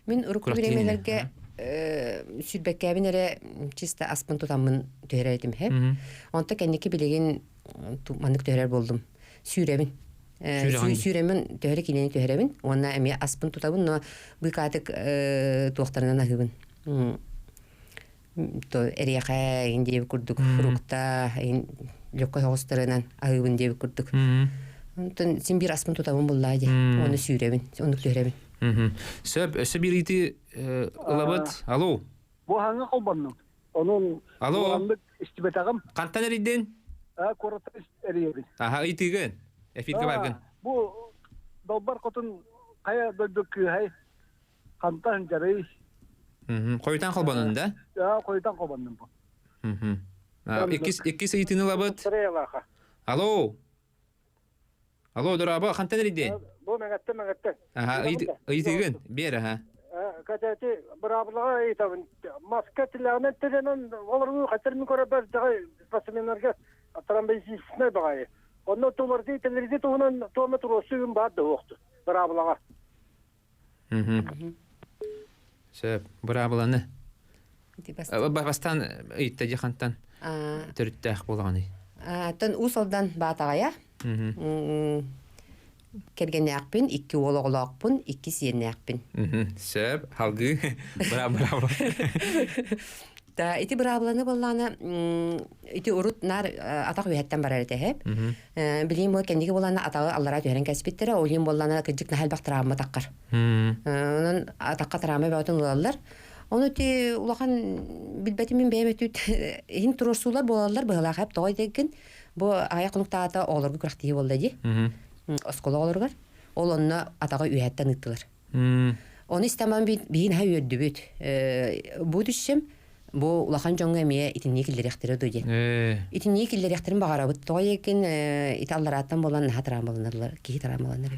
Мен урук биремелерге сүрбеккәбин эре чисто аспын тутамын төһөрәйтим хеп. Онта кеннеки билеген мандык төһөрәр болдум. Сүрәбин. Сүрәмен төһөрә кинени төһөрәбин. Онна эме аспын тутабын, но быкатык туактарынан ахыбын. То эрияка инде курдук фрукта, лёкка хостарынан ахыбын деп курдук. Онтан син бир аспын тутабын буллайды. Оны сүрәбин, оны төһөрәбин. Соберите лабат. Алло. Бу хаңа калбанның. Onun Алло. İstibetağım. Кантан эриден? Korata eriyebi. Аха, итиген. Эфирге барган. Bu dalbar kotun kaya döndük hay. Kantan jarı. Койтан калбанында? Ya koydan kalbandım bu. Иккис итини лабат. Sırayalaha. Алло. Алло, дораба, кантан эриден? Bu megatte. Аха, итиген. Бер, аха. Kaçati beraberliğe eğitim. Masketlerine trenen olurdu. Kaçırmı koraber dahi basınlarga ataran beyzisine dahi. Ondan tomardı televizyon tohunan tomatro suyun bağdı oldu. Beraberliğe. Söp, beraberliğe. Bastan itteci kanttan. Törüttəq bolğany. Тон усалдан батагая. Кергенәкпин, 2 ологлакпын, 2 сиенәкпин. Сөп, халгы. Браво. Та ити брабланы болланы, ити урут нар атак үһәттән барар итәһәп. Билим бу кендиге болланы атагы аллара төһәрен кәсбиттәре, олин болланы кыҗык нахал бактырамы таккар. Онун атакка тарамы батын улалар. Оны ти улахан билбәти мин бәймәтүт. Ин турсулар болалар быгыла хәп той деген. Бу аяклыктата олоргы күрәхти булды ди. Оскола олоргар. Ол онна атага үһәттән ыттылар. Оны истәмән бин һә йөрдү бит. Бу düşем бу улахан җоңга мия итинник илдерәхтере ди. Итинник илдерәхтерен багарабы той екен италлараттан булган хатырам булганнар, ки хатырам булганнар.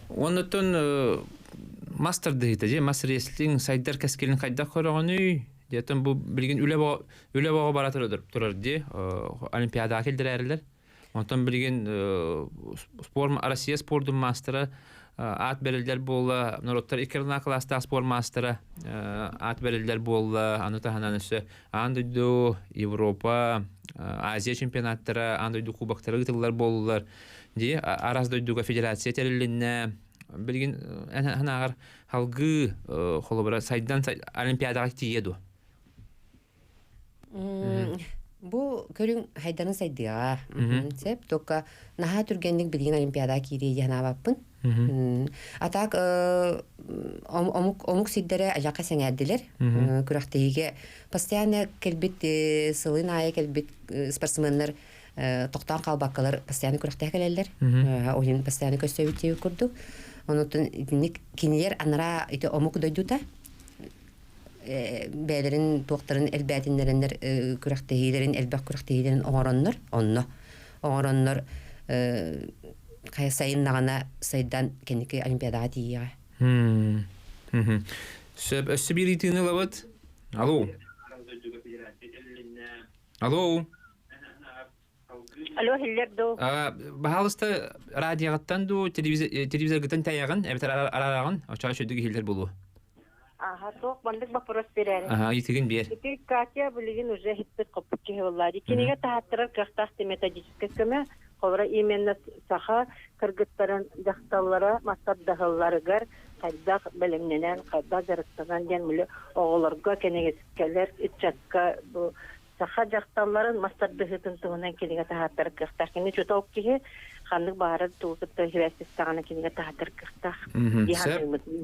Оннан мастер дейт, же мастер реслинг сайдар каскелин кайда коргону. Дәтен бу билген үле бара турар ди. Олимпиада келдерәрләр. Онтан билген Россия спорттун мастера ат берилдер болла. Народтар икерна класста спорт мастера ат берилдер болла. Аны тахананысы андыду Европа, Азия чемпионаттары, андыду кубоктары гытылар боллар. Ди араздойдуга федерация терилинне билген анагар халгы холобра сайдан олимпиадага тиеду. Бу көрүң хайданын сайдыга. Сеп тока наха түргенлик билген олимпиада кири яна баппын. Атак омук сиддере ажака сеңәддилер. Күрәхтеге постоянно келбит сылын ая келбит спортсменнар токтан калбаккалар постоянно күрәхтә келәләр. Oyun постоянно көстөбүтү күрдүк. Онутун кинилер анара ите омук дойдута. Бәлерин тоқтарын элбәтиннәрендер күрәхтәһиләрен элбәк күрәхтәһиләрен оңороннор. Оңороннор кайсайын нагана сайдан кенеке олимпиадага тия. Сөбиритини лабат. Алло. Алло. Алло, Хиллердо. Бахалыста радиогаттан ду телевизоргаттан таяган, әбетер арараган, оча шөдүгү хилдер болу. Ага, соқ бандык вопрос берер. Ага, итеген бер. Теперь Катя билген уже хитпет копчы хевлар. Кинеге тахаттырар кахтасты методический көмө, ховра именно саха кыргыттарын жакталлара мастаддахылларыгар кайдак белемненен кайда жарыктаган ден муле оголорго кенеге келер итчакка бу саха жакталларын мастаддахытын тугунан кинеге тахаттырар кахтасыны чоток киhe ханнык баары тугутта хевестаганы кинеге тахаттырар кахтах.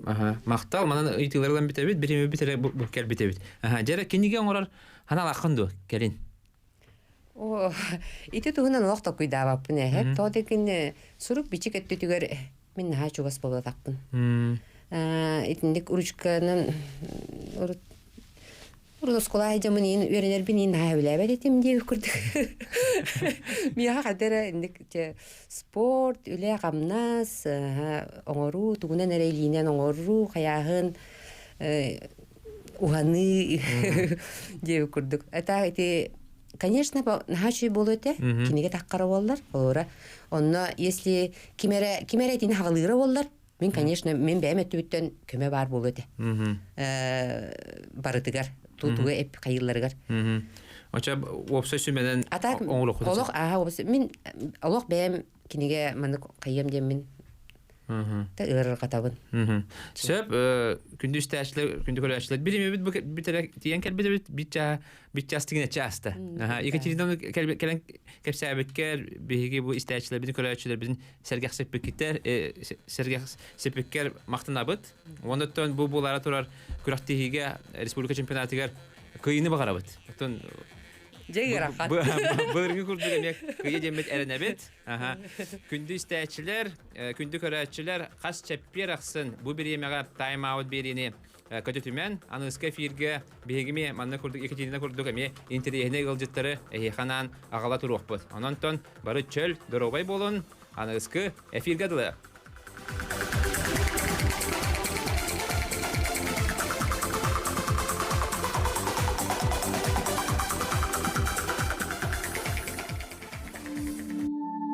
Ага, мактал манан ыйтылардан битебит, биреме битере бу кел битебит. Ага, жара кинеге оңорар ханал акынды келин. О, ите тугунан оqta куйдабаппын хеп, тодекин сурук бичик эттүгөр мен ха чугас болатакпын. Итиндик уручканын Урускола айжамын үйренер бин хаабылабат этим деп көрдүк. Мия кадера индик спорт, үле камнас, оңору, тугунан эрелинен оңору, каягын уханы деп көрдүк. Ата эти конечно, нахачы болуэте, кинеге таққара боллар, олора. Онно, если кимере тини хағылыра боллар, мен, конечно, мен бәйметті бүттен көмө бар болуэте. Барытыгар, тутуга эп қайылларыгар. Оча, опса сүмеден оңылық құдысы? Мен олық бәйім кинеге маны қайым дем мен та ырыр қатабын. Сөп, күнді көрәшілер, білеме бітірі тиен кәлбеді бітчастығын әтчасты. Екатеринаны кәлін кәпсәбіткер, бейге бұл істәшілер, біздің көрәшілер, біздің сәргәқ сеппеккер мақтына бұд. Ондықтан бұл болара тұрар күрақтығыға республика чемпионатығар күйіні бағара бұд. Жайгы рахат. Бұлырыңы күрдігі мек күйе демет әріне бет. Күнді істәйчілер, күнді көрәтчілер қас чәппер ақсын бұл бір емеға тайм-аут беріне көтетімен, анысқа фирге бейгіме манна күрдік, екетеніне күрдік әме интерьеріне ғылжыттары әйханан ағала тұруқ бұд. Онантон бары чөл дұрубай болын, анысқа әфирге дылық.